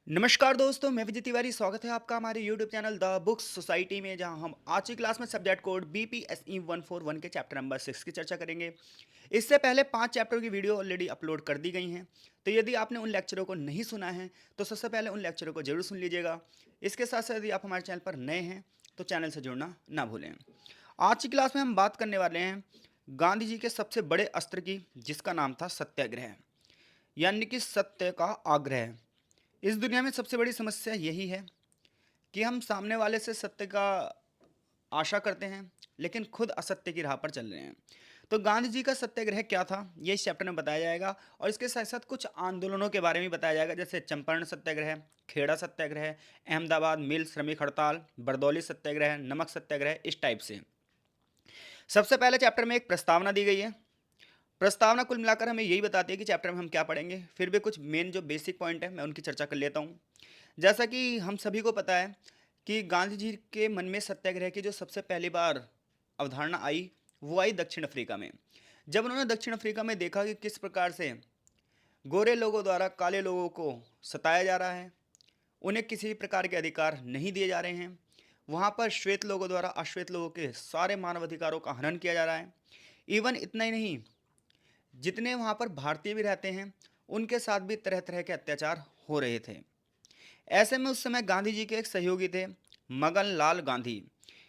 नमस्कार दोस्तों, मैं विजय तिवारी। स्वागत है आपका हमारे YouTube channel the books society में, जहां हम आज की क्लास में सब्जेक्ट कोड BPSE 141 के चैप्टर नंबर 6 की चर्चा करेंगे। इससे पहले 5 चैप्टर की वीडियो ऑलरेडी अपलोड कर दी गई हैं, तो यदि आपने उन लेक्चरों को नहीं सुना है तो सबसे पहले उन लेक्चरों को जरूर सुन लीजिएगा। इसके साथ साथ यदि आप हमारे चैनल पर नए हैं तो चैनल से जुड़ना ना भूलें। आज की क्लास में हम बात करने वाले हैं गांधी जी के सबसे बड़े अस्त्र की, जिसका नाम था सत्याग्रह, यानी कि सत्य का आग्रह। इस दुनिया में सबसे बड़ी समस्या यही है कि हम सामने वाले से सत्य का आशा करते हैं, लेकिन खुद असत्य की राह पर चल रहे हैं। तो गांधी जी का सत्याग्रह क्या था, ये इस चैप्टर में बताया जाएगा। और इसके साथ साथ कुछ आंदोलनों के बारे में बताया जाएगा, जैसे चंपारण सत्याग्रह, खेड़ा सत्याग्रह, अहमदाबाद मिल श्रमिक हड़ताल, बरदौली सत्याग्रह, नमक सत्याग्रह, इस टाइप से। सबसे पहले चैप्टर में एक प्रस्तावना दी गई है। प्रस्तावना कुल मिलाकर हमें यही बताती है कि चैप्टर में हम क्या पढ़ेंगे। फिर भी कुछ मेन जो बेसिक पॉइंट है मैं उनकी चर्चा कर लेता हूँ। जैसा कि हम सभी को पता है कि गांधी जी के मन में सत्याग्रह की जो सबसे पहली बार अवधारणा आई, वो आई दक्षिण अफ्रीका में। जब उन्होंने दक्षिण अफ्रीका में देखा कि किस प्रकार से गोरे लोगों द्वारा काले लोगों को सताया जा रहा है, उन्हें किसी प्रकार के अधिकार नहीं दिए जा रहे हैं, वहाँ पर श्वेत लोगों द्वारा अश्वेत लोगों के सारे मानव अधिकारों का हनन किया जा रहा है। इवन इतना ही नहीं, जितने वहाँ पर भारतीय भी रहते हैं उनके साथ भी तरह तरह के अत्याचार हो रहे थे। ऐसे में उस समय गांधी जी के एक सहयोगी थे, मगन लाल गांधी।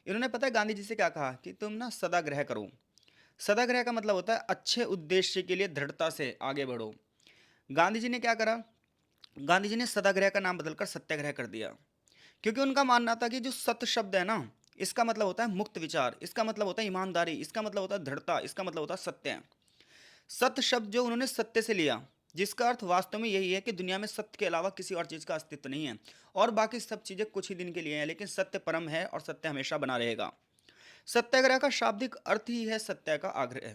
इन्होंने पता है गांधी जी से क्या कहा कि तुम ना सदाग्रह करो। सदाग्रह का मतलब होता है अच्छे उद्देश्य के लिए दृढ़ता से आगे बढ़ो। गांधी जी ने क्या करा, गांधी जी ने सदाग्रह का नाम बदलकर सत्याग्रह कर दिया, क्योंकि उनका मानना था कि जो सत्य शब्द है ना, इसका मतलब होता है मुक्त विचार, इसका मतलब होता है ईमानदारी, इसका मतलब होता है दृढ़ता, इसका मतलब होता है सत्य। सत्य शब्द जो उन्होंने सत्य से लिया, जिसका अर्थ वास्तव में यही है कि दुनिया में सत्य के अलावा किसी और चीज़ का अस्तित्व नहीं है, और बाकी सब चीज़ें कुछ ही दिन के लिए हैं, लेकिन सत्य परम है और सत्य हमेशा बना रहेगा। सत्याग्रह का शाब्दिक अर्थ ही है सत्य का आग्रह।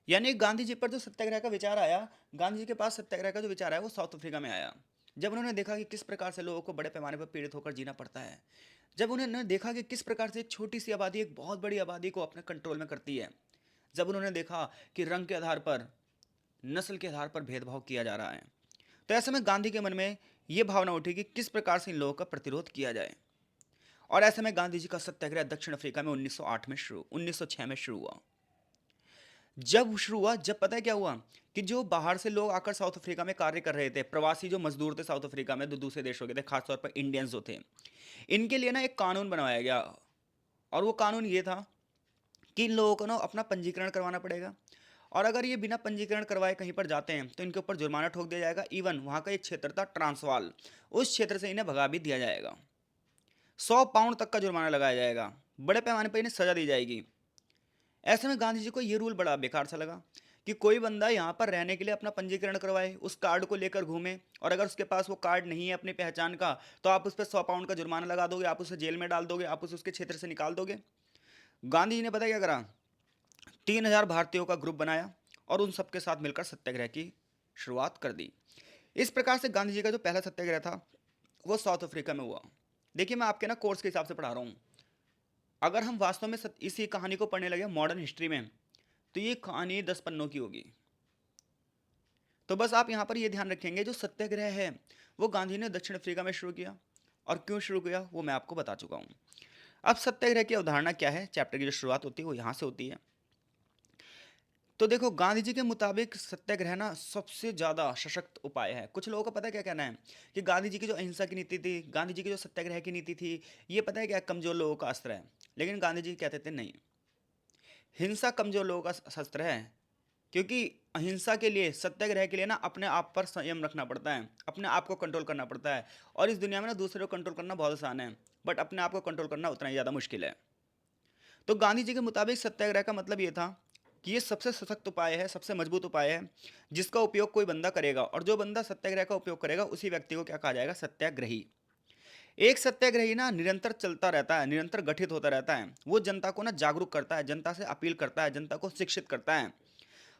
यानी गांधी जी पर जो सत्याग्रह का विचार आया, गांधी जी के पास सत्याग्रह का जो विचार आया वो साउथ अफ्रीका में आया। जब उन्होंने देखा कि किस प्रकार से लोगों को बड़े पैमाने पर पीड़ित होकर जीना पड़ता है, जब उन्होंने देखा कि किस प्रकार से एक छोटी सी आबादी एक बहुत बड़ी आबादी को अपने कंट्रोल में करती है, जब उन्होंने देखा कि रंग के आधार पर, नस्ल के आधार पर भेदभाव किया जा रहा है, तो ऐसे में गांधी के मन में यह भावना उठी कि किस प्रकार से इन लोगों का प्रतिरोध किया जाए। और ऐसे में गांधी जी का सत्याग्रह दक्षिण अफ्रीका में 1906 में शुरू हुआ। जब शुरू हुआ, जब पता है क्या हुआ कि जो बाहर से लोग आकर साउथ अफ्रीका में कार्य कर रहे थे, प्रवासी जो मजदूर थे साउथ अफ्रीका में, जो दूसरे देशों के थे, खासतौर पर इंडियंस जो थे, इनके लिए ना एक कानून बनवाया गया। और वो कानून ये था कि इन लोगों को ना अपना पंजीकरण करवाना पड़ेगा, और अगर ये बिना पंजीकरण करवाए कहीं पर जाते हैं तो इनके ऊपर जुर्माना ठोक दिया जाएगा। इवन वहाँ का एक क्षेत्र था ट्रांसवाल, उस क्षेत्र से इन्हें भगा भी दिया जाएगा। 100 पाउंड तक का जुर्माना लगाया जाएगा, बड़े पैमाने पर इन्हें सजा दी जाएगी। ऐसे में गांधी जी को ये रूल बड़ा बेकार सा लगा कि कोई बंदा यहाँ पर रहने के लिए अपना पंजीकरण करवाए, उस कार्ड को लेकर घूमे, और अगर उसके पास वो कार्ड नहीं है अपनी पहचान का, तो आप उस पर 100 पाउंड का जुर्माना लगा दोगे, आप उसे जेल में डाल दोगे, आप उसे उसके क्षेत्र से निकाल दोगे। गांधी जी ने पता क्या करा, 3,000 भारतीयों का ग्रुप बनाया और उन सबके साथ मिलकर सत्याग्रह की शुरुआत कर दी। इस प्रकार से गांधी जी का जो पहला सत्याग्रह था वो साउथ अफ्रीका में हुआ। देखिए, मैं आपके ना कोर्स के हिसाब से पढ़ा रहा हूँ। अगर हम वास्तव में इसी कहानी को पढ़ने लगे मॉडर्न हिस्ट्री में, तो ये कहानी 10 पन्नों की होगी। तो बस आप यहाँ पर ये ध्यान रखेंगे, जो सत्याग्रह है वो गांधी ने दक्षिण अफ्रीका में शुरू किया, और क्यों शुरू किया वो मैं आपको बता चुका हूँ। अब सत्याग्रह की अवधारणा क्या है, चैप्टर की जो शुरुआत होती है वो यहाँ से होती है। तो देखो, गांधी जी के मुताबिक सत्याग्रह ना सबसे ज़्यादा सशक्त उपाय है। कुछ लोगों का पता है क्या कहना है कि गांधी जी की जो अहिंसा की नीति थी, गांधी जी की जो सत्याग्रह की नीति थी, ये पता है क्या, कमज़ोर लोगों का अस्त्र है। लेकिन गांधी जी कहते थे नहीं, हिंसा कमज़ोर लोगों का शस्त्र है। क्योंकि अहिंसा के लिए, सत्याग्रह के लिए ना अपने आप पर संयम रखना पड़ता है, अपने आप को कंट्रोल करना पड़ता है। और इस दुनिया में ना दूसरे को कंट्रोल करना बहुत आसान है, बट अपने आप को कंट्रोल करना उतना ही ज़्यादा मुश्किल है। तो गांधी जी के मुताबिक सत्याग्रह का मतलब ये था कि ये सबसे सशक्त उपाय है, सबसे मजबूत उपाय है, जिसका उपयोग कोई बंदा करेगा, और जो बंदा सत्याग्रह का उपयोग करेगा उसी व्यक्ति को क्या कहा जाएगा, सत्याग्रही। एक सत्याग्रही ना निरंतर चलता रहता है, निरंतर गठित होता रहता है। वो जनता को ना जागरूक करता है, जनता से अपील करता है, जनता को शिक्षित करता है,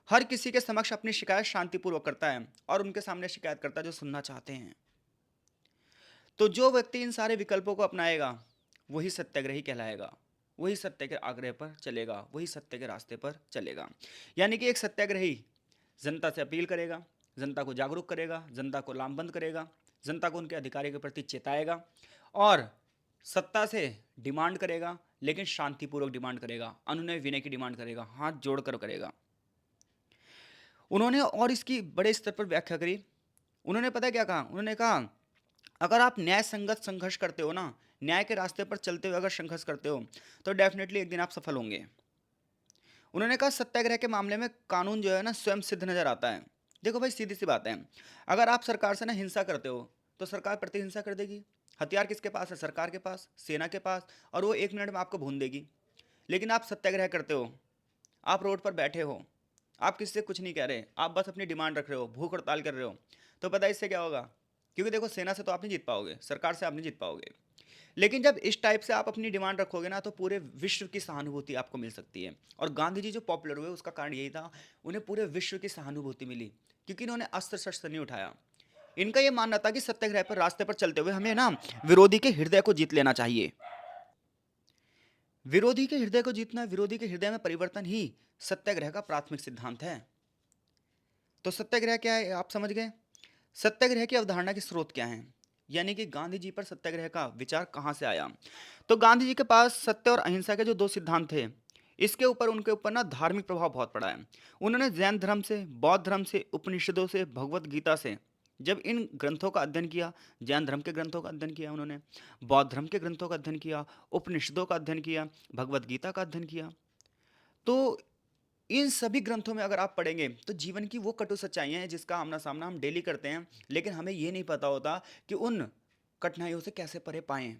हर किसी के समक्ष अपनी शिकायत शांतिपूर्वक करता है, और उनके सामने शिकायत करता है जो सुनना चाहते हैं। तो जो व्यक्ति इन सारे विकल्पों को अपनाएगा वही सत्याग्रही कहलाएगा, वही सत्य के आग्रह पर चलेगा, वही सत्य के रास्ते पर चलेगा। यानी कि एक सत्याग्रही जनता से अपील करेगा, जनता को जागरूक करेगा, जनता को लामबंद करेगा, जनता को उनके अधिकारों के प्रति चेताएगा और सत्ता से डिमांड करेगा, लेकिन शांतिपूर्वक डिमांड करेगा, अनुनय विनय की डिमांड करेगा, हाथ जोड़कर करेगा। उन्होंने और इसकी बड़े स्तर पर व्याख्या करी। उन्होंने पता है क्या कहा? उन्होंने कहा अगर आप न्याय संगत संघर्ष करते हो ना, न्याय के रास्ते पर चलते हुए अगर संघर्ष करते हो तो डेफिनेटली एक दिन आप सफल होंगे। उन्होंने कहा सत्याग्रह के मामले में कानून जो है ना स्वयं सिद्ध नजर आता है। देखो भाई, सीधी सी बात है, अगर आप सरकार से ना हिंसा करते हो तो सरकार प्रतिहिंसा कर देगी। हथियार किसके पास है? सरकार के पास, सेना के पास, और वो 1 मिनट में आपको भून देगी। लेकिन आप सत्याग्रह करते हो, आप रोड पर बैठे हो, आप किसी से कुछ नहीं कह रहे, आप बस अपनी डिमांड रख रहे हो, भूख हड़ताल कर रहे हो, तो पता है इससे क्या होगा? क्योंकि देखो, सेना से तो आप नहीं जीत पाओगे, सरकार से आप नहीं जीत पाओगे। लेकिन जब इस टाइप से आप अपनी डिमांड रखोगे ना, तो पूरे विश्व की सहानुभूति आपको मिल सकती है। और गांधी जी जो पॉपुलर हुए उसका कारण यही था, उन्हें पूरे विश्व की सहानुभूति मिली, क्योंकि इन्होंने अस्त्र शस्त्र नहीं उठाया। इनका यह मानना था कि सत्याग्रह पर रास्ते पर चलते हुए हमें ना विरोधी के हृदय को जीत लेना चाहिए। विरोधी के हृदय को जीतना, विरोधी के हृदय में परिवर्तन ही सत्याग्रह का प्राथमिक सिद्धांत है। तो सत्याग्रह क्या है, आप समझ गए? सत्याग्रह की अवधारणा के स्रोत क्या हैं, यानी कि गांधी जी पर सत्याग्रह का विचार कहां से आया। तो गांधी जी के पास सत्य और अहिंसा के जो 2 सिद्धांत थे, इसके ऊपर उनके ऊपर ना धार्मिक प्रभाव बहुत पड़ा है। उन्होंने जैन धर्म से, बौद्ध धर्म से, उपनिषदों से, भगवत गीता से, जब इन ग्रंथों का अध्ययन किया, जैन धर्म के ग्रंथों का अध्ययन किया उन्होंने, बौद्ध धर्म के ग्रंथों का अध्ययन किया, उपनिषदों का अध्ययन किया, भगवत गीता का अध्ययन किया, तो इन सभी ग्रंथों में अगर आप पढ़ेंगे तो जीवन की वो कटु सच्चाइयां हैं जिसका आमना सामना हम डेली करते हैं, लेकिन हमें ये नहीं पता होता कि उन कठिनाइयों से कैसे परे पाएं।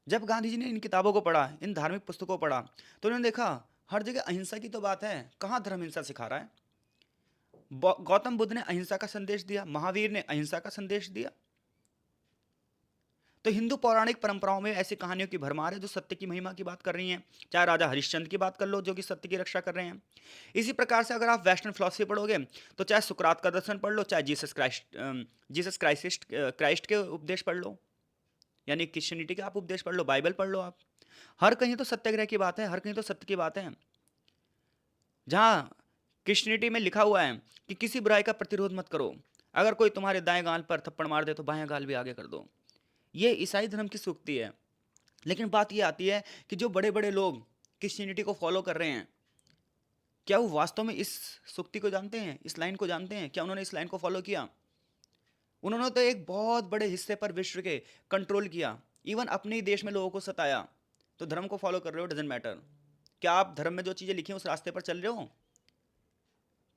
जब गांधी जी ने इन किताबों को पढ़ा, इन धार्मिक पुस्तकों को पढ़ा, तो उन्होंने देखा हर जगह अहिंसा की तो बात है, कहाँ धर्म हिंसा सिखा रहा है। गौतम बुद्ध ने अहिंसा का संदेश दिया, महावीर ने अहिंसा का संदेश दिया। तो हिंदू पौराणिक परंपराओं में ऐसी कहानियों की भरमार है जो सत्य की महिमा की बात कर रही हैं। चाहे राजा हरिश्चंद्र की बात कर लो जो कि सत्य की रक्षा कर रहे हैं। इसी प्रकार से अगर आप वेस्टर्न फिलॉसफी पढ़ोगे तो चाहे सुकरात का दर्शन पढ़ लो, चाहे क्राइस्ट के उपदेश पढ़ लो, यानी क्रिश्चियनिटी के आप उपदेश पढ़ लो, बाइबल पढ़ लो, आप हर कहीं तो सत्याग्रह की बात है, हर कहीं तो सत्य की बात है। जहाँ क्रिश्चियनिटी में लिखा हुआ है कि किसी बुराई का प्रतिरोध मत करो, अगर कोई तुम्हारे दाएं गाल पर थप्पड़ मार दे तो बाएं गाल भी आगे कर दो, ये ईसाई धर्म की सूक्ति है। लेकिन बात ये आती है कि जो बड़े बड़े लोग क्रिश्चियनिटी को फॉलो कर रहे हैं, क्या वो वास्तव में इस सूक्ति को जानते हैं, इस लाइन को जानते हैं? क्या उन्होंने इस लाइन को फॉलो किया? उन्होंने तो एक बहुत बड़े हिस्से पर विश्व के कंट्रोल किया, इवन अपने ही देश में लोगों को सताया। तो धर्म को फॉलो कर रहे हो, डजेंट मैटर। क्या आप धर्म में जो चीज़ें लिखी हैं उस रास्ते पर चल रहे हो?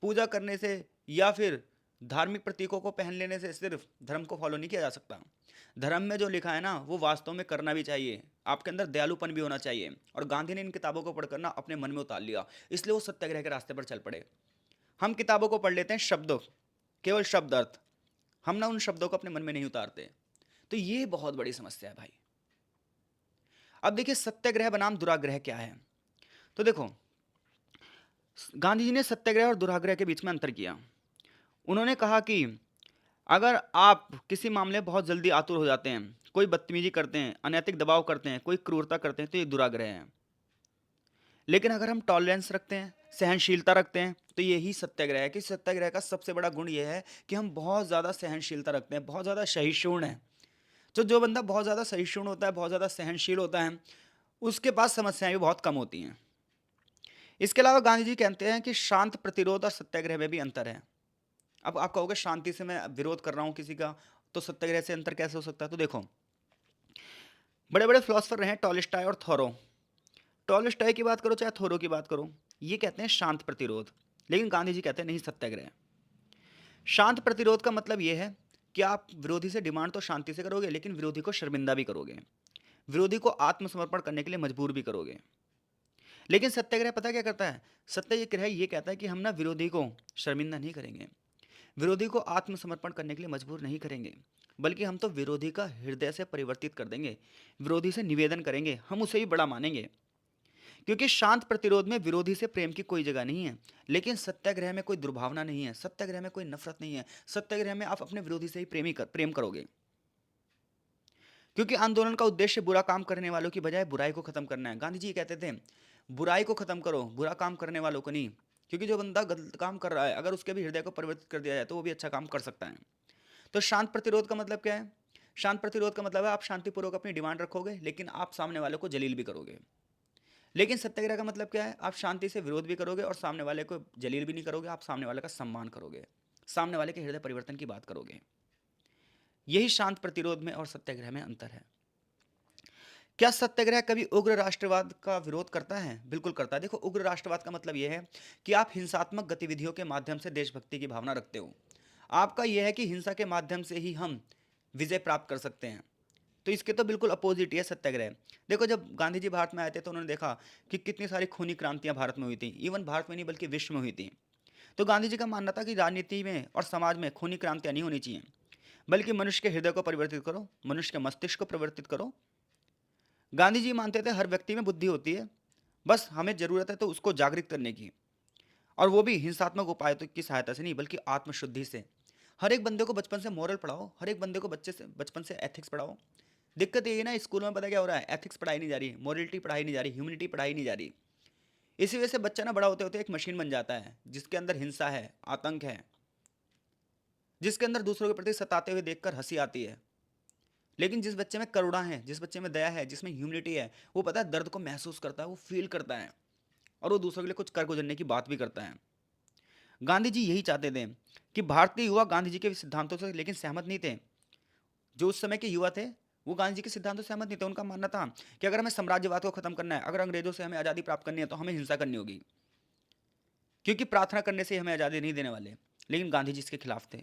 पूजा करने से या फिर धार्मिक प्रतीकों को पहन लेने से सिर्फ धर्म को फॉलो नहीं किया जा सकता। धर्म में जो लिखा है ना वो वास्तव में करना भी चाहिए, आपके अंदर दयालुपन भी होना चाहिए। और गांधी ने इन किताबों को पढ़कर ना अपने मन में उतार लिया, इसलिए वो सत्याग्रह के रास्ते पर चल पड़े। हम किताबों को पढ़ लेते हैं शब्दों, केवल शब्द अर्थ, हम ना उन शब्दों को अपने मन में नहीं उतारते। तो ये बहुत बड़ी समस्या है भाई। अब देखिए सत्याग्रह बनाम दुराग्रह क्या है। तो देखो, गांधी जी ने सत्याग्रह और दुराग्रह के बीच में अंतर किया। उन्होंने कहा कि अगर आप किसी मामले में बहुत जल्दी आतुर हो जाते हैं, कोई बदतमीजी करते हैं, अनैतिक दबाव करते हैं, कोई क्रूरता करते हैं, तो ये दुराग्रह है। लेकिन अगर हम टॉलरेंस रखते हैं, सहनशीलता रखते हैं, तो यही सत्याग्रह है। कि सत्याग्रह का सबसे बड़ा गुण यह है कि हम बहुत ज़्यादा सहनशीलता रखते हैं, बहुत ज़्यादा सहिष्णु हैं। तो जो बंदा बहुत ज़्यादा सहिष्णु होता है, बहुत ज़्यादा सहनशील होता है, उसके पास समस्याएं भी बहुत कम होती हैं। इसके अलावा गांधी जी कहते हैं कि शांत प्रतिरोध और सत्याग्रह में भी अंतर है। अब आप कहोगे शांति से मैं विरोध कर रहा हूँ किसी का, तो सत्याग्रह से अंतर कैसे हो सकता है? तो देखो, बड़े बड़े फिलोसफर रहे हैं टॉलस्टॉय और थोरो। टॉलस्टॉय की बात करो चाहे थोरो की बात करो, ये कहते हैं शांत प्रतिरोध, लेकिन गांधी जी कहते हैं नहीं, सत्याग्रह। शांत प्रतिरोध का मतलब ये है कि आप विरोधी से डिमांड तो शांति से करोगे, लेकिन विरोधी को शर्मिंदा भी करोगे, विरोधी को आत्मसमर्पण करने के लिए मजबूर भी करोगे। लेकिन सत्याग्रह पता क्या करता है? सत्याग्रह ये कहता है कि हम ना विरोधी को शर्मिंदा नहीं करेंगे, विरोधी को आत्मसमर्पण करने के लिए मजबूर नहीं करेंगे, बल्कि हम तो विरोधी का हृदय से परिवर्तित कर देंगे, विरोधी से निवेदन करेंगे, हम उसे भी बड़ा मानेंगे। क्योंकि शांत प्रतिरोध में विरोधी से प्रेम की कोई जगह नहीं है, लेकिन सत्याग्रह में कोई दुर्भावना नहीं है, सत्याग्रह में कोई नफरत नहीं है। सत्याग्रह में आप अपने विरोधी से ही प्रेम करोगे। क्योंकि आंदोलन का उद्देश्य बुरा काम करने वालों की बजाय बुराई को खत्म करना है। गांधी जी कहते थे बुराई को खत्म करो, बुरा काम करने वालों को नहीं। क्योंकि जो बंदा गलत काम कर रहा है, अगर उसके भी हृदय को परिवर्तित कर दिया जाए तो वो भी अच्छा काम कर सकता है। तो शांत प्रतिरोध का मतलब क्या है? शांत प्रतिरोध का मतलब है आप शांतिपूर्वक अपनी डिमांड रखोगे, लेकिन आप सामने वाले को जलील भी करोगे। लेकिन सत्याग्रह का मतलब क्या है? आप शांति से विरोध भी करोगे और सामने वाले को जलील भी नहीं करोगे, आप सामने वाले का सम्मान करोगे, सामने वाले के हृदय परिवर्तन की बात करोगे। यही शांत प्रतिरोध में और सत्याग्रह में अंतर है। क्या सत्याग्रह कभी उग्र राष्ट्रवाद का विरोध करता है? बिल्कुल करता है। देखो, उग्र राष्ट्रवाद का मतलब यह है कि आप हिंसात्मक गतिविधियों के माध्यम से देशभक्ति की भावना रखते हो। आपका यह है कि हिंसा के माध्यम से ही हम विजय प्राप्त कर सकते हैं। तो इसके तो बिल्कुल अपोजिट ही है सत्याग्रह। देखो, जब गांधी जी भारत में आए थे तो उन्होंने देखा कि कितनी सारी खूनी क्रांतियां भारत में हुई थी। इवन भारत में नहीं बल्कि विश्व में हुई थी। तो गांधी जी का मानना था कि राजनीति में और समाज में खूनी क्रांतियां नहीं होनी चाहिए, बल्कि मनुष्य के हृदय को परिवर्तित करो, मनुष्य के मस्तिष्क को परिवर्तित करो। गांधी जी मानते थे हर व्यक्ति में बुद्धि होती है, बस हमें जरूरत है तो उसको जागृत करने की, और वो भी हिंसात्मक उपाय की सहायता से नहीं बल्कि आत्मशुद्धि से। हर एक बंदे को बचपन से मोरल पढ़ाओ, हर एक बंदे को बचपन से एथिक्स पढ़ाओ। दिक्कत ये है ना, स्कूल में पता क्या हो रहा है? एथिक्स पढ़ाई नहीं जा रही, मोरलिटी पढ़ाई नहीं जा रही, ह्यूमनिटी पढ़ाई नहीं जा रही। इसी वजह से बच्चा ना बड़ा होते होते एक मशीन बन जाता है जिसके अंदर हिंसा है, आतंक है, जिसके अंदर दूसरों के प्रति सताते हुए देखकर हंसी आती है। लेकिन जिस बच्चे में करुणा है, जिस बच्चे में दया है, जिसमें ह्यूमिलिटी है, वो पता है दर्द को महसूस करता है, वो फील करता है, और वो दूसरों के लिए कुछ कर गुजरने की बात भी करता है। गांधी जी यही चाहते थे कि भारतीय युवा गांधी जी के सिद्धांतों से लेकिन सहमत नहीं थे। जो उस समय के युवा थे वो गांधी जी के सिद्धांतों से सहमत नहीं थे। उनका मानना था कि अगर हमें साम्राज्यवाद को खत्म करना है, अगर अंग्रेजों से हमें आज़ादी प्राप्त करनी है, तो हमें हिंसा करनी होगी, क्योंकि प्रार्थना करने से हमें आज़ादी नहीं देने वाले। लेकिन गांधी जी इसके खिलाफ थे।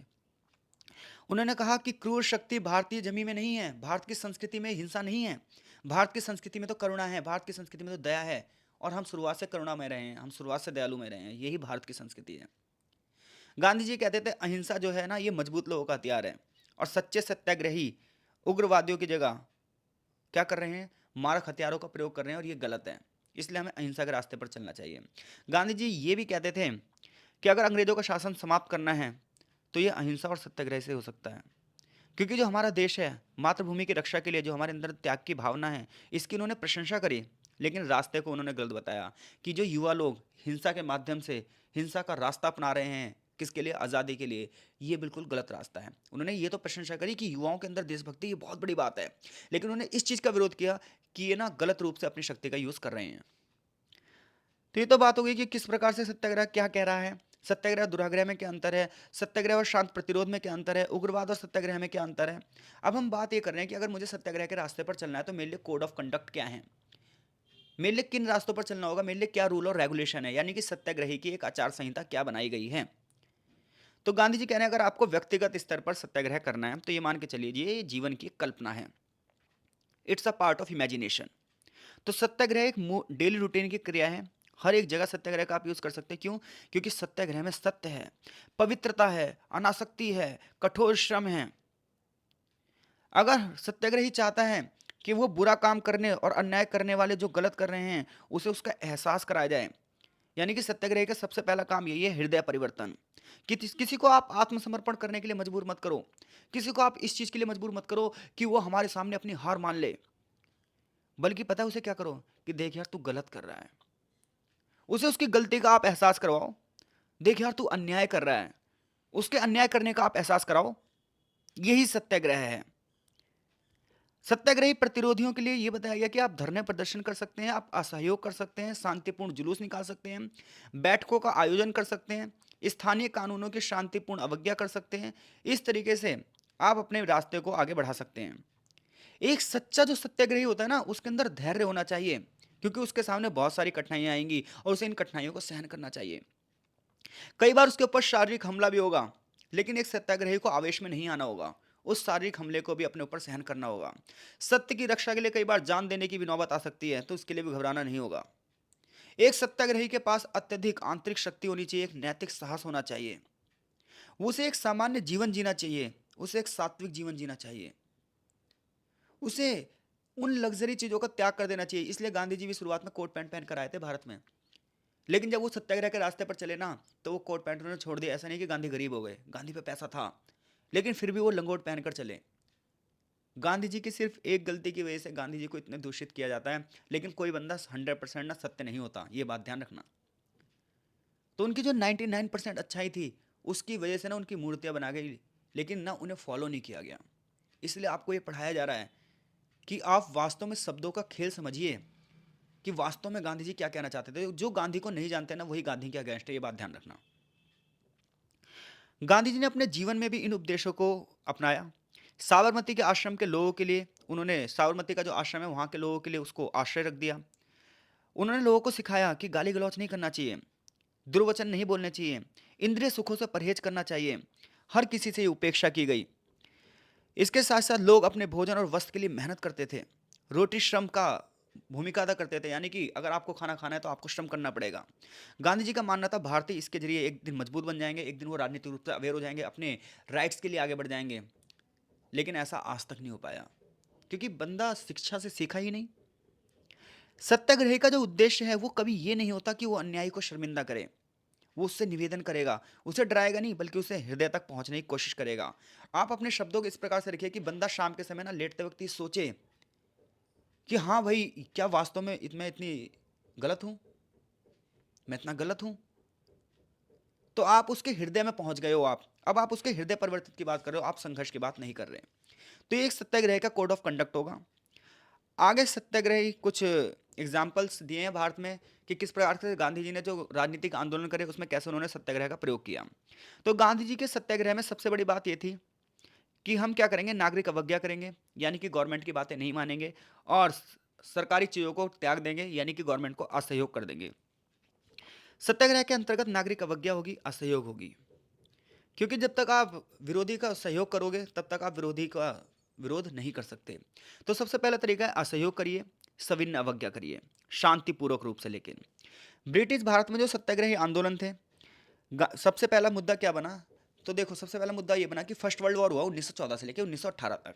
उन्होंने कहा कि क्रूर शक्ति भारतीय जमीन में नहीं है, भारत की संस्कृति में हिंसा नहीं है, भारत की संस्कृति में तो करुणा है, भारत की संस्कृति में तो दया है, और हम शुरुआत से करुणामय रहे हैं, हम शुरुआत से दयालु में रहे हैं, यही भारत की संस्कृति है। गांधी जी कहते थे अहिंसा जो है ना, ये मजबूत लोगों का हथियार है, और सच्चे सत्याग्रही उग्रवादियों की जगह क्या कर रहे हैं? मारक हथियारों का प्रयोग कर रहे हैं, और ये गलत है। इसलिए हमें अहिंसा के रास्ते पर चलना चाहिए। गांधी जी ये भी कहते थे कि अगर अंग्रेजों का शासन समाप्त करना है तो ये अहिंसा और सत्याग्रह से हो सकता है, क्योंकि जो हमारा देश है, मातृभूमि की रक्षा के लिए जो हमारे अंदर त्याग की भावना है, इसकी उन्होंने प्रशंसा करी। लेकिन रास्ते को उन्होंने गलत बताया कि जो युवा लोग हिंसा के माध्यम से हिंसा का रास्ता अपना रहे हैं, किसके लिए? आज़ादी के लिए, ये बिल्कुल गलत रास्ता है। उन्होंने ये तो प्रशंसा करी कि युवाओं के अंदर देशभक्ति ये बहुत बड़ी बात है, लेकिन उन्होंने इस चीज़ का विरोध किया कि ये ना गलत रूप से अपनी शक्ति का यूज़ कर रहे हैं। तो ये तो बात हो गई कि किस प्रकार से सत्याग्रह क्या कह रहा है, सत्याग्रह दुराग्रह में क्या अंतर है, सत्याग्रह और शांत प्रतिरोध में क्या अंतर है, उग्रवाद और सत्याग्रह में क्या अंतर है। अब हम बात ये कर रहे हैं कि अगर मुझे सत्याग्रह के रास्ते पर चलना है तो मेरे लिए कोड ऑफ कंडक्ट क्या है, मेरे लिए किन रास्तों पर चलना होगा, मेरे लिए क्या रूल और रेगुलेशन है, यानी कि सत्याग्रही की एक आचार संहिता क्या बनाई गई है। तो गांधी जी कह रहे हैं अगर आपको व्यक्तिगत स्तर पर सत्याग्रह करना है तो ये मान के चलिए ये जीवन की कल्पना है, it's a part of imagination. तो सत्याग्रह एक डेली रूटीन की क्रिया है। हर एक जगह सत्याग्रह का आप यूज कर सकते हैं। क्यों? क्योंकि सत्याग्रह में सत्य है, पवित्रता है, अनासक्ति है, कठोर श्रम है। अगर सत्याग्रही चाहता है कि वो बुरा काम करने और अन्याय करने वाले जो गलत कर रहे हैं उसे उसका एहसास कराया जाए, यानी कि सत्याग्रह का सबसे पहला काम यही है, हृदय परिवर्तन। कि किसी को आप आत्मसमर्पण करने के लिए मजबूर मत करो, किसी को आप इस चीज के लिए मजबूर मत करो कि वो हमारे सामने अपनी हार मान ले, बल्कि पता है उसे क्या करो कि देख यार तू गलत कर रहा है, उसे उसकी गलती का आप एहसास करवाओ। देख यार तू अन्याय कर रहा है, उसके अन्याय करने का आप एहसास कराओ। यही सत्याग्रह है। सत्याग्रही प्रतिरोधियों के लिए यह बताया गया कि आप धरने प्रदर्शन कर सकते हैं, आप असहयोग कर सकते हैं, शांतिपूर्ण जुलूस निकाल सकते हैं, बैठकों का आयोजन कर सकते हैं, स्थानीय कानूनों की शांतिपूर्ण अवज्ञा कर सकते हैं। इस तरीके से आप अपने रास्ते को आगे बढ़ा सकते हैं। एक सच्चा जो सत्याग्रही होता है ना, उसके अंदर धैर्य होना चाहिए, क्योंकि उसके सामने बहुत सारी कठिनाइयां आएंगी और उसे इन कठिनाइयों को सहन करना चाहिए। कई बार उसके ऊपर शारीरिक हमला भी होगा, लेकिन एक सत्याग्रही को आवेश में नहीं आना होगा, उस शारीरिक हमले को भी अपने ऊपर सहन करना होगा। सत्य की रक्षा के लिए कई बार जान देने की भी नौबत आ सकती है, तो उसके लिए भी घबराना नहीं होगा। एक सत्याग्रही के पास अत्यधिक आंतरिक शक्ति होनी चाहिए, एक नैतिक साहस होना चाहिए, उसे एक सामान्य जीवन जीना चाहिए, उसे एक सात्विक जीवन जीना चाहिए, उसे उन लग्जरी चीजों का त्याग कर देना चाहिए। इसलिए गांधी जी भी शुरुआत में कोट पैंट पहन कर आए थे भारत में, लेकिन जब वो सत्याग्रह के रास्ते पर चले ना, तो वो कोट पैंट उन्होंने छोड़ दिया। ऐसा नहीं कि गांधी गरीब हो गए, गांधी पे पैसा था, लेकिन फिर भी वो लंगोट पहनकर चले। गांधी जी की सिर्फ एक गलती की वजह से गांधी जी को इतने दूषित किया जाता है, लेकिन कोई बंदा 100% ना सत्य नहीं होता, ये बात ध्यान रखना। तो उनकी जो 99% अच्छाई थी, उसकी वजह से ना उनकी मूर्तियां बना गई, लेकिन ना उन्हें फॉलो नहीं किया गया। इसलिए आपको ये पढ़ाया जा रहा है कि आप वास्तव में शब्दों का खेल समझिए कि वास्तव में गांधी जी क्या कहना चाहते थे। जो गांधी को नहीं जानते ना वही गांधी के अगेंस्ट है, ये बात ध्यान रखना। गांधी जी ने अपने जीवन में भी इन उपदेशों को अपनाया। साबरमती के आश्रम के लोगों के लिए उन्होंने, साबरमती का जो आश्रम है वहाँ के लोगों के लिए उसको आश्रय रख दिया। उन्होंने लोगों को सिखाया कि गाली गलौज नहीं करना चाहिए, दुर्वचन नहीं बोलने चाहिए, इंद्रिय सुखों से परहेज करना चाहिए, हर किसी से उपेक्षा की गई। इसके साथ साथ लोग अपने भोजन और वस्त्र के लिए मेहनत करते थे, रोटी श्रम का भूमिका अदा करते थे, यानी कि अगर आपको खाना खाना है तो आपको श्रम करना पड़ेगा। गांधी जी का मानना था भारतीय इसके जरिए एक दिन मजबूत बन जाएंगे, एक दिन वो राजनीतिक रूप से अवेयर हो जाएंगे, अपने राइट्स के लिए आगे बढ़ जाएंगे। लेकिन ऐसा आज तक नहीं हो पाया क्योंकि बंदा शिक्षा से सीखा ही नहीं। सत्याग्रह का जो उद्देश्य है वो कभी ये नहीं होता कि वो अन्यायी को शर्मिंदा करे, वो उससे निवेदन करेगा, उसे डराएगा नहीं बल्कि उसे हृदय तक पहुंचने की कोशिश करेगा। आप अपने शब्दों को इस प्रकार से रखिए कि बंदा शाम के समय ना लेटते वक्त ये सोचे कि हाँ भाई, क्या वास्तव में मैं इतनी गलत हूं, मैं इतना गलत हूं। तो आप उसके हृदय में पहुंच गए हो। आप अब आप उसके हृदय परिवर्तित की बात कर रहे हो, आप संघर्ष की बात नहीं कर रहे। तो ये एक सत्याग्रह का कोड ऑफ कंडक्ट होगा। आगे सत्याग्रही कुछ एग्जाम्पल्स दिए हैं भारत में कि किस प्रकार से गांधी जी ने जो राजनीतिक आंदोलन करे उसमें कैसे उन्होंने सत्याग्रह का प्रयोग किया। तो गांधी जी के सत्याग्रह में सबसे बड़ी बात ये थी कि हम क्या करेंगे, नागरिक अवज्ञा करेंगे, यानी कि गवर्नमेंट की बातें नहीं मानेंगे, और सरकारी चीज़ों को त्याग देंगे, यानी कि गवर्नमेंट को असहयोग कर देंगे। सत्याग्रह के अंतर्गत नागरिक अवज्ञा होगी, असहयोग होगी, क्योंकि जब तक आप विरोधी का सहयोग करोगे तब तक आप विरोधी का विरोध नहीं कर सकते। तो सबसे पहला तरीका है असहयोग करिए, सविनय अवज्ञा करिए, शांतिपूर्वक रूप से। लेकिन ब्रिटिश भारत में जो सत्याग्रही आंदोलन थे, सबसे पहला मुद्दा क्या बना, तो देखो सबसे पहला मुद्दा ये बना कि फर्स्ट वर्ल्ड वॉर हुआ 1914 से लेकर 1918 तक।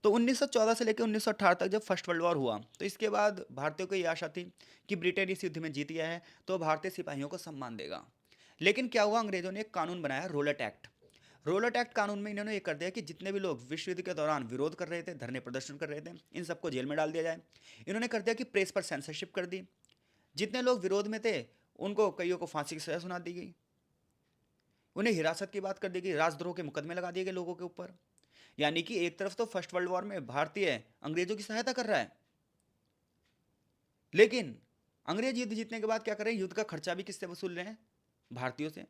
तो 1914 से लेकर 1918 तक जब फर्स्ट वर्ल्ड वॉर हुआ तो इसके बाद भारतीयों को ये आशा थी कि ब्रिटेन इस युद्ध में जीत गया है तो भारतीय सिपाहियों को सम्मान देगा। लेकिन क्या हुआ, अंग्रेजों ने एक कानून बनाया, रोलट एक्ट। रोलट एक्ट कानून में इन्होंने ये कर दिया कि जितने भी लोग विश्व युद्ध के दौरान विरोध कर रहे थे, धरने प्रदर्शन कर रहे थे, इन सबको जेल में डाल दिया जाए। इन्होंने कर दिया कि प्रेस पर सेंसरशिप कर दी, जितने लोग विरोध में थे उनको कईयों को फांसी की सजा सुना दी गई, उन्हें हिरासत की बात कर दी गई, राजद्रोह के मुकदमे लगा दिए गए लोगों के ऊपर। यानी कि एक तरफ तो फर्स्ट वर्ल्ड वॉर में भारतीय अंग्रेजों की सहायता कर रहा है, लेकिन अंग्रेज युद्ध जीतने के बाद क्या कर रहे हैं, युद्ध का खर्चा भी किससे वसूल रहे हैं, भारतीयों से।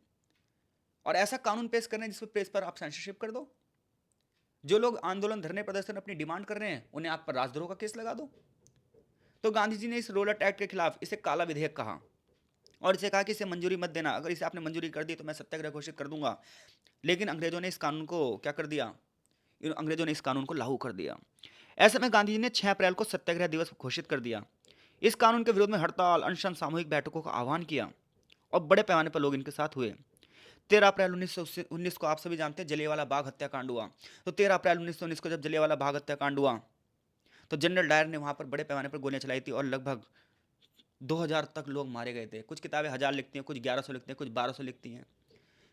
और ऐसा कानून पेश कर रहे हैं जिसमें प्रेस पर आप सेंसरशिप कर दो, जो लोग आंदोलन धरने प्रदर्शन अपनी डिमांड कर रहे हैं उन्हें आप पर राजद्रोह का केस लगा दो। तो गांधी जी ने इस रोलट एक्ट के खिलाफ इसे काला विधेयक कहा और इसे कहा कि इसे मंजूरी मत देना, अगर इसे आपने मंजूरी कर दी तो मैं सत्याग्रह घोषित कर दूंगा। लेकिन अंग्रेजों ने इस कानून को क्या कर दिया, अंग्रेजों ने इस कानून को लागू कर दिया। ऐसे में गांधी जी ने 6 अप्रैल को सत्याग्रह दिवस घोषित कर दिया। इस कानून के विरोध में हड़ताल, अनशन, सामूहिक बैठकों का आह्वान किया और बड़े पैमाने पर लोग इनके साथ हुए। 13 अप्रैल 1919 को आप सभी जानते हैं जलियांवाला बाग हत्याकांड हुआ। तो 13 अप्रैल 1919 को जब जलियांवाला बाग हत्याकांड हुआ तो जनरल डायर ने वहां पर बड़े पैमाने पर गोलियां चलाई थी और लगभग 2000 तक लोग मारे गए थे। कुछ किताबें 1000 लिखती हैं, कुछ 1100 लिखती हैं, कुछ 1200 लिखती हैं,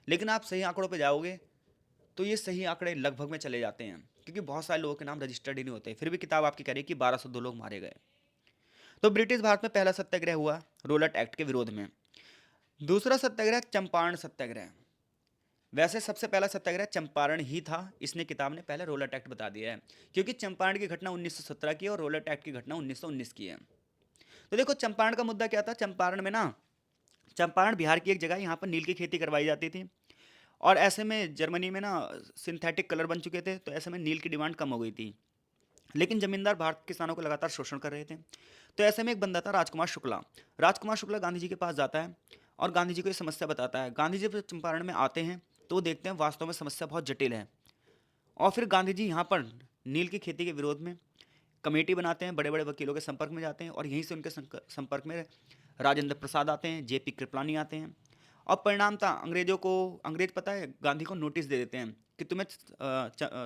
लेकिन आप सही आंकड़ों पर जाओगे तो ये सही आंकड़े लगभग में चले जाते हैं, क्योंकि बहुत सारे लोगों के नाम रजिस्टर्ड ही नहीं होते। फिर भी किताब आपकी कह रही है कि 1202 लोग मारे गए। तो ब्रिटिश भारत में पहला सत्याग्रह हुआ रोलट एक्ट के विरोध में। दूसरा सत्याग्रह चंपारण सत्याग्रह। वैसे सबसे पहला सत्याग्रह चंपारण ही था, इसने किताब ने पहले रोलट एक्ट बता दिया है, क्योंकि चंपारण की घटना 1917 की है और रोलट एक्ट की घटना 1919 की है। तो देखो चंपारण का मुद्दा क्या था, चंपारण में ना, चंपारण बिहार की एक जगह, यहाँ पर नील की खेती करवाई जाती थी और ऐसे में जर्मनी में ना सिंथेटिक कलर बन चुके थे, तो ऐसे में नील की डिमांड कम हो गई थी। लेकिन जमींदार भारत किसानों को लगातार शोषण कर रहे थे। तो ऐसे में एक बंदा था राजकुमार शुक्ला। राजकुमार शुक्ला गांधी जी के पास जाता है और गांधी जी को ये समस्या बताता है। गांधी जी जब चंपारण में आते हैं तो वो देखते हैं वास्तव में समस्या बहुत जटिल है, और फिर गांधी जी यहाँ पर नील की खेती के विरोध में कमेटी बनाते हैं, बड़े बड़े वकीलों के संपर्क में जाते हैं और यहीं से उनके संपर्क में राजेंद्र प्रसाद आते हैं, जेपी कृपलानी आते हैं। और परिणाम था अंग्रेज पता है गांधी को नोटिस दे देते हैं कि तुम्हें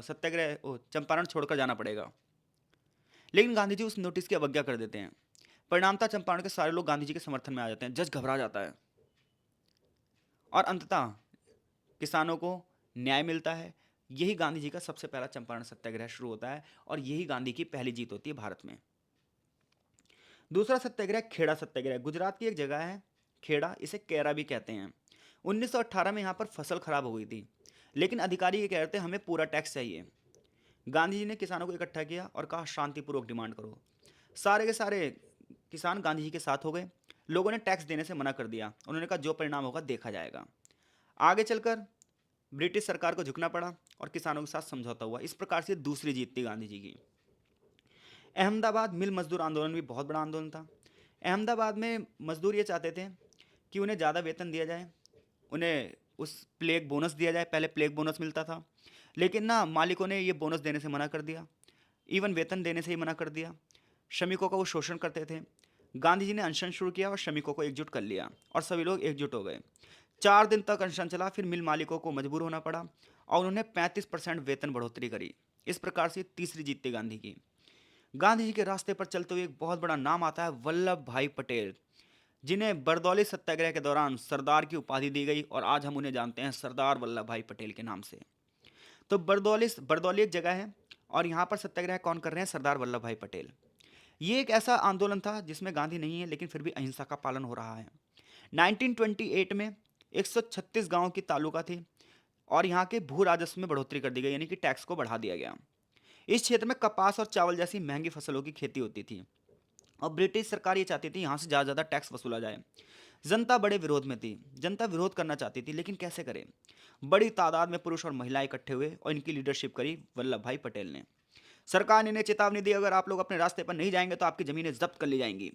सत्याग्रह चंपारण छोड़कर जाना पड़ेगा। लेकिन गांधी जी उस नोटिस की अवज्ञा कर देते हैं। परिणाम था चंपारण के सारे लोग गांधी जी के समर्थन में आ जाते हैं, जज घबरा जाता है और अंततः किसानों को न्याय मिलता है। यही गांधी जी का सबसे पहला चंपारण सत्याग्रह शुरू होता है और यही गांधी की पहली जीत होती है भारत में। दूसरा सत्याग्रह खेड़ा सत्याग्रह। गुजरात की एक जगह है खेड़ा, इसे कैरा भी कहते हैं। 1918 में यहाँ पर फसल खराब हो गई थी, लेकिन अधिकारी ये कह रहे थे हमें पूरा टैक्स चाहिए। गांधी जी ने किसानों को इकट्ठा किया और कहा शांतिपूर्वक डिमांड करो। सारे के सारे किसान गांधी जी के साथ हो गए। लोगों ने टैक्स देने से मना कर दिया। उन्होंने कहा जो परिणाम होगा देखा जाएगा। आगे चलकर ब्रिटिश सरकार को झुकना पड़ा और किसानों के साथ समझौता हुआ। इस प्रकार से दूसरी जीत थी गांधी जी की। अहमदाबाद मिल मजदूर आंदोलन भी बहुत बड़ा आंदोलन था। अहमदाबाद में मजदूर ये चाहते थे कि उन्हें ज़्यादा वेतन दिया जाए, उन्हें उस प्लेग बोनस दिया जाए। पहले प्लेग बोनस मिलता था, लेकिन ना मालिकों ने ये बोनस देने से मना कर दिया, इवन वेतन देने से ही मना कर दिया। श्रमिकों का वो शोषण करते थे। गांधी जी ने अनशन शुरू किया और श्रमिकों को एकजुट कर लिया और सभी लोग एकजुट हो गए। 4 दिन तक अनशन चला, फिर मिल मालिकों को मजबूर होना पड़ा और उन्हें 35% वेतन बढ़ोतरी करी। इस प्रकार से तीसरी जीत थी गांधी की। गांधी जी के रास्ते पर चलते हुए एक बहुत बड़ा नाम आता है वल्लभ भाई पटेल, जिन्हें बरदौली सत्याग्रह के दौरान सरदार की उपाधि दी गई और आज हम उन्हें जानते हैं सरदार वल्लभ भाई पटेल के नाम से। तो बरदौली एक जगह है और यहाँ पर सत्याग्रह कौन कर रहे हैं? सरदार वल्लभ भाई पटेल। ये एक ऐसा आंदोलन था जिसमें गांधी नहीं है, लेकिन फिर भी अहिंसा का पालन हो रहा है। 1928 में 136 गांवों की तालुका थी और यहाँ के भू राजस्व में बढ़ोतरी कर दी गई, यानी कि टैक्स को बढ़ा दिया गया। इस क्षेत्र में कपास और चावल जैसी महंगी फसलों की खेती होती थी और ब्रिटिश सरकार ये चाहती थी यहाँ से ज़्यादा ज़्यादा टैक्स वसूला जाए। जनता बड़े विरोध में थी। जनता विरोध करना चाहती थी, लेकिन कैसे करे? बड़ी तादाद में पुरुष और महिलाएं इकट्ठे हुए और इनकी लीडरशिप करी वल्लभ भाई पटेल ने। सरकार ने इन्हें चेतावनी दी, अगर आप लोग अपने रास्ते पर नहीं जाएंगे तो आपकी जमीनें जब्त कर ली जाएंगी।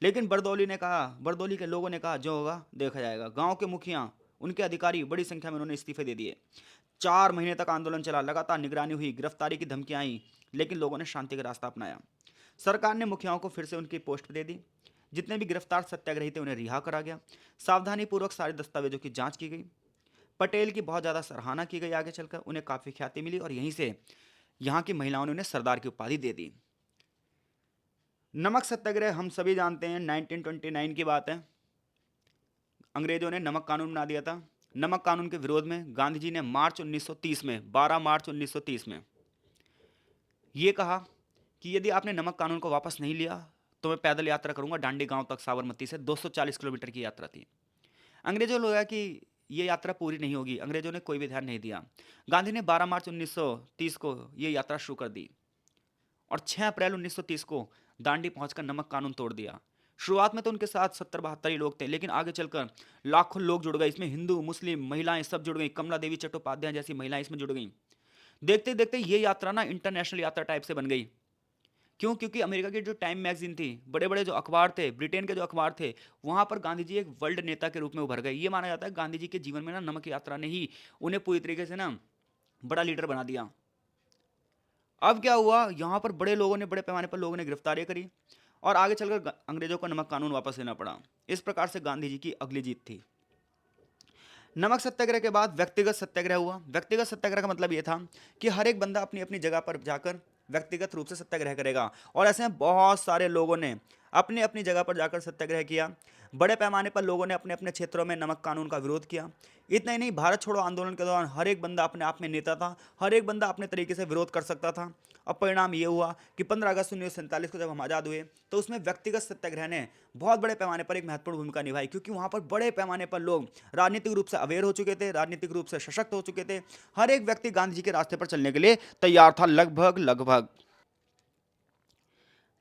लेकिन बरदौली के लोगों ने कहा जो होगा देखा जाएगा। गांव के मुखिया, उनके अधिकारी बड़ी संख्या में उन्होंने इस्तीफे दे दिए। 4 महीने तक आंदोलन चला, लगातार निगरानी हुई, गिरफ्तारी की धमकियां आई, लेकिन लोगों ने शांति का रास्ता अपनाया। सरकार ने मुखियाओं को फिर से उनकी पोस्ट दे दी। जितने भी गिरफ्तार सत्याग्रही थे उन्हें रिहा करा गया। सावधानी पूर्वक सारे दस्तावेजों की जांच की गई। पटेल की बहुत ज़्यादा सराहना की गई। आगे चलकर उन्हें काफ़ी ख्याति मिली और यहीं से यहाँ की महिलाओं ने उन्हें सरदार की उपाधि दे दी। नमक सत्याग्रह हम सभी जानते हैं, 1929 की बात है। अंग्रेजों ने नमक कानून बना दिया था। नमक कानून के विरोध में गांधी जी ने मार्च 1930 में 12 मार्च 1930 में ये कहा कि यदि आपने नमक कानून को वापस नहीं लिया तो मैं पैदल यात्रा करूंगा डांडी गांव तक। साबरमती से 240 किलोमीटर की यात्रा थी। अंग्रेजों को लगा कि ये यात्रा पूरी नहीं होगी। अंग्रेजों ने कोई भी ध्यान नहीं दिया। गांधी ने 12 मार्च 1930 को ये यात्रा शुरू कर दी और 6 अप्रैल 1930 को दांडी पहुंचकर नमक कानून तोड़ दिया। शुरुआत में तो उनके साथ 70-72 ही लोग थे, लेकिन आगे चलकर लाखों लोग जुड़ गए। इसमें हिंदू, मुस्लिम, महिलाएं सब जुड़ गई। कमला देवी चट्टोपाध्याय जैसी महिलाएं इसमें जुड़ गई। देखते देखते ये यात्रा ना इंटरनेशनल यात्रा टाइप से बन गई। क्यों? क्योंकि अमेरिका की जो टाइम मैगजीन थी, बड़े बड़े जो अखबार थे, ब्रिटेन के जो अखबार थे, वहां पर गांधी जी एक वर्ल्ड नेता के रूप में उभर गए। ये माना जाता है गांधी जी के जीवन में ना नमक यात्रा ने ही उन्हें पूरी तरीके से ना बड़ा लीडर बना दिया। अब क्या हुआ? यहाँ पर बड़े लोगों ने, बड़े पैमाने पर लोगों ने गिरफ्तारियां करी और आगे चलकर अंग्रेजों को नमक कानून वापस लेना पड़ा। इस प्रकार से गांधी जी की अगली जीत थी। नमक सत्याग्रह के बाद व्यक्तिगत सत्याग्रह हुआ। व्यक्तिगत सत्याग्रह का मतलब यह था कि हर एक बंदा अपनी अपनी जगह पर जाकर व्यक्तिगत रूप से सत्याग्रह करेगा और ऐसे में बहुत सारे लोगों ने अपनी अपनी जगह पर जाकर सत्याग्रह किया। बड़े पैमाने पर लोगों ने अपने अपने क्षेत्रों में नमक कानून का विरोध किया। इतना ही नहीं, भारत छोड़ो आंदोलन के दौरान हर एक बंदा अपने आप में नेता था। हर एक बंदा अपने तरीके से विरोध कर सकता था। अब परिणाम ये हुआ कि 15 अगस्त 1947 को जब हम आज़ाद हुए तो उसमें व्यक्तिगत सत्याग्रह ने बहुत बड़े पैमाने पर एक महत्वपूर्ण भूमिका निभाई, क्योंकि वहाँ पर बड़े पैमाने पर लोग राजनीतिक रूप से अवेयर हो चुके थे, राजनीतिक रूप से सशक्त हो चुके थे। हर एक व्यक्ति गांधी जी के रास्ते पर चलने के लिए तैयार था, लगभग लगभग।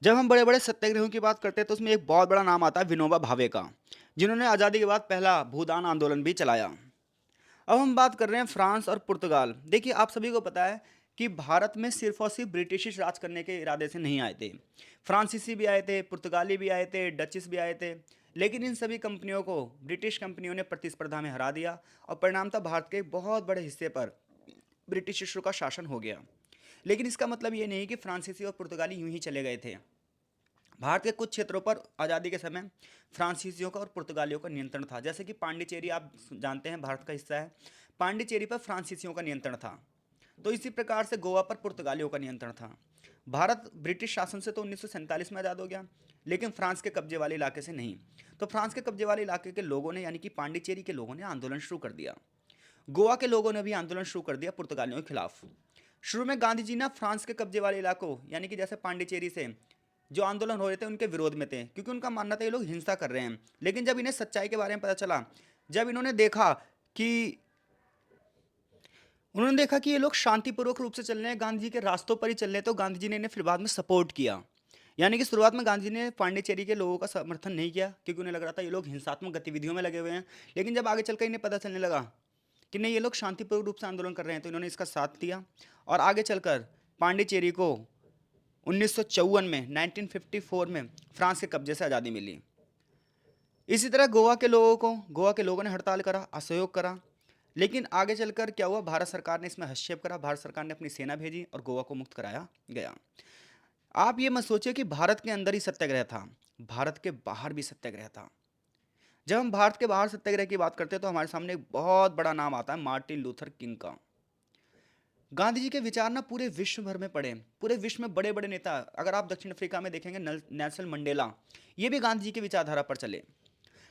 जब हम बड़े बड़े सत्याग्रहों की बात करते हैं तो उसमें एक बहुत बड़ा नाम आता है विनोबा भावे का, जिन्होंने आज़ादी के बाद पहला भूदान आंदोलन भी चलाया। अब हम बात कर रहे हैं फ्रांस और पुर्तगाल। देखिए, आप सभी को पता है कि भारत में सिर्फ और सिर्फ ब्रिटिश राज करने के इरादे से नहीं आए थे। फ्रांसीसी भी आए थे, पुर्तगाली भी आए थे, डचिस भी आए थे, लेकिन इन सभी कंपनियों को ब्रिटिश कंपनियों ने प्रतिस्पर्धा में हरा दिया और परिणाम था भारत के एक बहुत बड़े हिस्से पर ब्रिटिशर्स का शासन हो गया। लेकिन इसका मतलब ये नहीं कि फ्रांसीसी और पुर्तगाली यूं ही चले गए थे। भारत के कुछ क्षेत्रों पर आज़ादी के समय फ्रांसीसियों का और पुर्तगालियों का नियंत्रण था। जैसे कि पांडिचेरी, आप जानते हैं भारत का हिस्सा है। पांडिचेरी पर फ्रांसीसियों का नियंत्रण था। तो इसी प्रकार से गोवा पर पुर्तगालियों का नियंत्रण था। भारत ब्रिटिश शासन से तो 1947 में आज़ाद हो गया, लेकिन फ्रांस के कब्जे वाले इलाके से नहीं। तो फ्रांस के कब्जे वाले इलाके के लोगों ने, यानी कि पांडिचेरी के लोगों ने आंदोलन शुरू कर दिया। गोवा के लोगों ने भी आंदोलन शुरू कर दिया पुर्तगालियों के खिलाफ। शुरू में गांधी जी ना फ्रांस के कब्जे वाले इलाकों, यानी कि जैसे पांडिचेरी से जो आंदोलन हो रहे थे उनके विरोध में थे, क्योंकि उनका मानना था ये लोग हिंसा कर रहे हैं। लेकिन जब इन्हें सच्चाई के बारे में पता चला, जब इन्होंने देखा कि उन्होंने देखा कि ये लोग शांतिपूर्वक रूप से चल रहे हैं, गांधी जी के रास्तों पर ही चल रहे हैं, तो गांधी जी ने इन्हें फिर बाद में सपोर्ट किया। यानी कि शुरुआत में गांधी जी ने पांडिचेरी के लोगों का समर्थन नहीं किया, क्योंकि उन्हें लग रहा था ये लोग हिंसात्मक गतिविधियों में लगे हुए हैं। लेकिन जब आगे चलकर इन्हें पता चलने लगा कि नहीं, ये लोग शांतिपूर्वक रूप से आंदोलन कर रहे हैं, तो इन्होंने इसका साथ दिया। और आगे चलकर पांडिचेरी को 1954 में 1954 में फ्रांस के कब्जे से आज़ादी मिली। इसी तरह गोवा के लोगों ने हड़ताल करा, असहयोग करा। लेकिन आगे चलकर क्या हुआ, भारत सरकार ने इसमें हस्तक्षेप करा, भारत सरकार ने अपनी सेना भेजी और गोवा को मुक्त कराया गया। आप ये मत सोचिए कि भारत के अंदर ही सत्याग्रह था, भारत के बाहर भी सत्याग्रह था। जब हम भारत के बाहर सत्याग्रह की बात करते हैं तो हमारे सामने एक बहुत बड़ा नाम आता है, मार्टिन लूथर किंग का। गांधी जी के विचार ना पूरे विश्व भर में पड़े, पूरे विश्व में बड़े बड़े नेता, अगर आप दक्षिण अफ्रीका में देखेंगे नेल्सन मंडेला, ये भी गांधी जी की विचारधारा पर चले।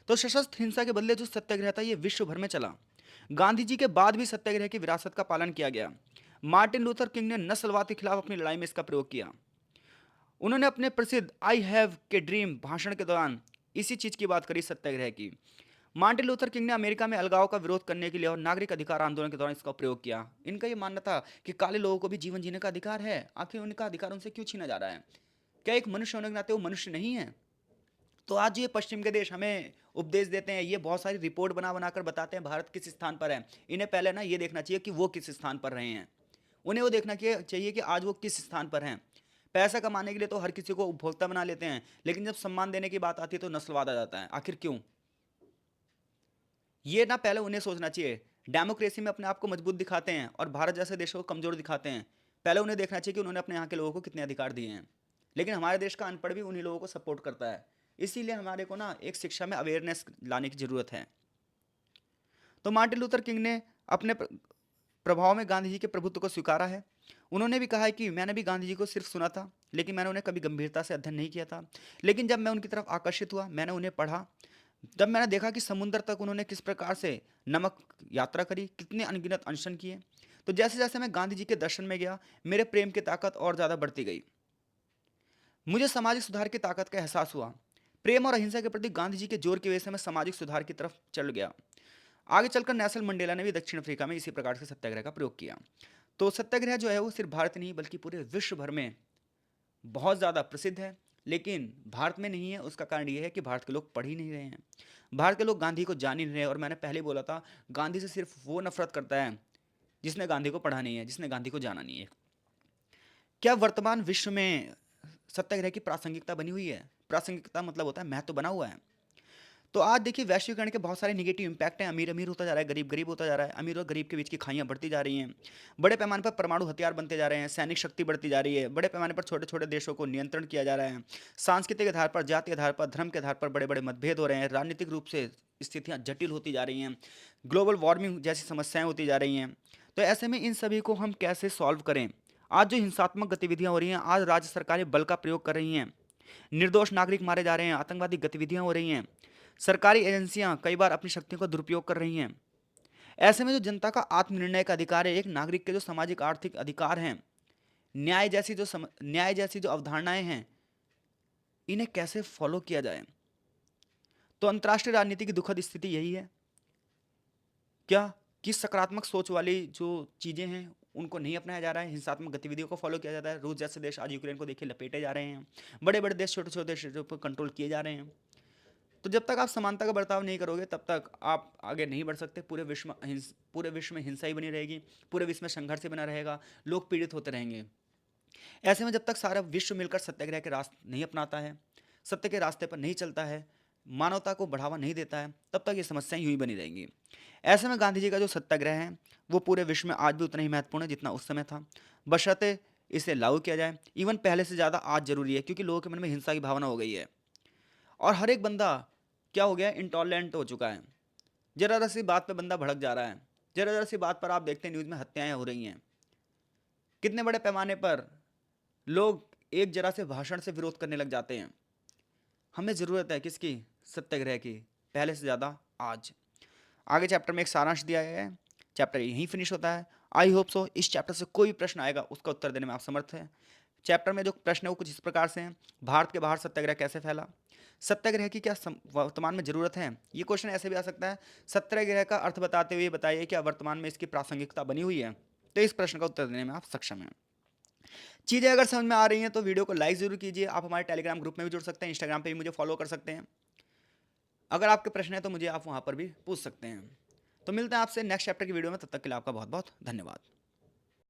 तो सशस्त्र हिंसा के बदले जो सत्याग्रह था ये विश्व भर में चला। गांधी जी के बाद भी सत्याग्रह की विरासत का पालन किया गया। मार्टिन लूथर किंग ने नस्लवाद के खिलाफ अपनी लड़ाई में इसका प्रयोग किया। उन्होंने अपने प्रसिद्ध आई हैव के ड्रीम भाषण के दौरान इसी चीज की बात करी, सत्याग्रह की। मार्टिन लूथर किंग ने अमेरिका में अलगाव का विरोध करने के लिए और नागरिक अधिकार आंदोलन के दौरान इसका प्रयोग किया। इनका यह मानना था कि काले लोगों को भी जीवन जीने का अधिकार है, आखिर उनका अधिकार उनसे क्यों छीना जा रहा है? क्या एक मनुष्य होने के नाते वो मनुष्य नहीं है? तो आज ये पश्चिम के देश हमें उपदेश देते हैं, ये बहुत सारी रिपोर्ट बना बनाकर बताते हैं भारत किस स्थान पर है। इन्हें पहले ना ये देखना चाहिए कि वो किस स्थान पर रहे हैं, उन्हें वो देखना चाहिए कि आज वो किस स्थान पर हैं। पैसा कमाने के लिए तो हर किसी को उपभोक्ता बना लेते हैं, लेकिन जब सम्मान देने की बात आती है तो नस्लवाद आ जाता है। आखिर क्यों? ये ना पहले उन्हें सोचना चाहिए। डेमोक्रेसी में अपने आप को मजबूत दिखाते हैं और भारत जैसे देशों को कमजोर दिखाते हैं। पहले उन्हें देखना चाहिए कि उन्होंने अपने यहाँ के लोगों को कितने अधिकार दिए हैं। लेकिन हमारे देश का अनपढ़ भी उन्हीं लोगों को सपोर्ट करता है। इसीलिए हमारे को ना एक शिक्षा में अवेयरनेस लाने की जरूरत है। तो मार्टिन लूथर किंग ने अपने प्रभाव में गांधी जी के प्रभुत्व को स्वीकारा है। उन्होंने भी कहा है कि मैंने भी गांधी जी को सिर्फ सुना था, लेकिन मैंने उन्हें कभी गंभीरता से अध्ययन नहीं किया था। लेकिन जब मैं उनकी तरफ आकर्षित हुआ, मैंने उन्हें पढ़ा, जब मैंने देखा कि समुद्र तक उन्होंने किस प्रकार से नमक यात्रा करी, कितने अनगिनत अनशन किए, तो जैसे जैसे मैं गांधी जी के दर्शन में गया, मेरे प्रेम की ताकत और ज़्यादा बढ़ती गई। मुझे सामाजिक सुधार की ताकत का एहसास हुआ। प्रेम और अहिंसा के प्रति गांधी जी के जोर की वजह से मैं सामाजिक सुधार की तरफ चल गया। आगे चलकर नेल्सन मंडेला ने भी दक्षिण अफ्रीका में इसी प्रकार से सत्याग्रह का प्रयोग किया। तो सत्याग्रह जो है वो सिर्फ भारत नहीं बल्कि पूरे विश्व भर में बहुत ज़्यादा प्रसिद्ध है। लेकिन भारत में नहीं है, उसका कारण ये है कि भारत के लोग पढ़ ही नहीं रहे हैं, भारत के लोग गांधी को जान ही नहीं रहे। और मैंने पहले बोला था, गांधी से सिर्फ वो नफरत करता है जिसने गांधी को पढ़ा नहीं है, जिसने गांधी को जाना नहीं है। क्या वर्तमान विश्व में सत्याग्रह की प्रासंगिकता बनी हुई है? प्रासंगिकता मतलब होता है महत्व बना हुआ है। तो आज देखिए, वैश्वीकरण के बहुत सारे नेगेटिव इंपैक्ट हैं। अमीर अमीर होता जा रहा है, गरीब गरीब होता जा रहा है, अमीर और गरीब के बीच की खाइयाँ बढ़ती जा रही हैं, बड़े पैमाने पर परमाणु हथियार बनते जा रहे हैं, सैनिक शक्ति बढ़ती जा रही है, बड़े पैमाने पर छोटे छोटे देशों को नियंत्रण किया जा रहा है, सांस्कृतिक आधार पर, जाति आधार पर, धर्म के आधार पर बड़े बड़े मतभेद हो रहे हैं, राजनीतिक रूप से स्थितियाँ जटिल होती जा रही हैं, ग्लोबल वार्मिंग जैसी समस्याएं होती जा रही हैं। तो ऐसे में इन सभी को हम कैसे सॉल्व करें? आज जो हिंसात्मक गतिविधियां हो रही हैं, आज राज्य सरकारें बल का प्रयोग कर रही हैं, निर्दोष नागरिक मारे जा रहे हैं, आतंकवादी गतिविधियां हो रही हैं, सरकारी एजेंसियां कई बार अपनी शक्तियों का दुरुपयोग कर रही हैं। ऐसे में जो जनता का आत्मनिर्णय का अधिकार है, एक नागरिक के जो सामाजिक आर्थिक अधिकार हैं, न्याय जैसी जो अवधारणाएं हैं, इन्हें कैसे फॉलो किया जाए? तो अंतर्राष्ट्रीय राजनीति की दुखद स्थिति यही है। क्या कि सकारात्मक सोच वाली जो चीज़ें हैं उनको नहीं अपनाया जा रहा है, हिंसात्मक गतिविधियों को फॉलो किया जाता है। रूस जैसे देश आज यूक्रेन को देखिए लपेटे जा रहे हैं, बड़े बड़े देश छोटे छोटे देशों पर कंट्रोल किए जा रहे हैं। तो जब तक आप समानता का बर्ताव नहीं करोगे तब तक आप आगे नहीं बढ़ सकते। पूरे विश्व में हिंसा ही बनी रहेगी, पूरे विश्व में संघर्ष ही बना रहेगा, लोग पीड़ित होते रहेंगे। ऐसे में जब तक सारा विश्व मिलकर सत्याग्रह के रास्ते नहीं अपनाता है, सत्य के रास्ते पर नहीं चलता है, मानवता को बढ़ावा नहीं देता है, तब तक ये समस्याएं यूं ही बनी रहेंगी। ऐसे में गांधी जी का जो सत्याग्रह है वो पूरे विश्व में आज भी उतना ही महत्वपूर्ण है जितना उस समय था, बशर्ते इसे लागू किया जाए। इवन पहले से ज़्यादा आज जरूरी है, क्योंकि लोगों के मन में हिंसा की भावना हो गई है और हर एक बंदा क्या हो गया, इंटॉलरेंट हो चुका है। जरा जरा सी बात पे बंदा भड़क जा रहा है, जरा जरा सी बात पर आप देखते हैं न्यूज़ में हत्याएं हो रही हैं, कितने बड़े पैमाने पर लोग एक जरा से भाषण से विरोध करने लग जाते हैं। हमें ज़रूरत है किसकी? सत्याग्रह की, पहले से ज़्यादा आज। आगे चैप्टर में एक सारांश दिया गया है, चैप्टर यहीं फिनिश होता है। आई होप सो इस चैप्टर से कोई भी प्रश्न आएगा उसका उत्तर देने में आप समर्थ हैं। चैप्टर में जो प्रश्न है वो कुछ इस प्रकार से हैं। भारत के बाहर सत्याग्रह कैसे फैला? सत्याग्रह की क्या वर्तमान में जरूरत है? ये क्वेश्चन ऐसे भी आ सकता है, सत्याग्रह का अर्थ बताते हुए बताइए क्या वर्तमान में इसकी प्रासंगिकता बनी हुई है? तो इस प्रश्न का उत्तर देने में आप सक्षम हैं। चीज़ें अगर समझ में आ रही हैं तो वीडियो को लाइक ज़रूर कीजिए। आप हमारे टेलीग्राम ग्रुप में भी जुड़ सकते हैं, इंस्टाग्राम पे भी मुझे फॉलो कर सकते हैं। अगर आपके प्रश्न है तो मुझे आप वहाँ पर भी पूछ सकते हैं। तो मिलते हैं आपसे नेक्स्ट चैप्टर की वीडियो में, तब तक के लिए आपका बहुत बहुत धन्यवाद।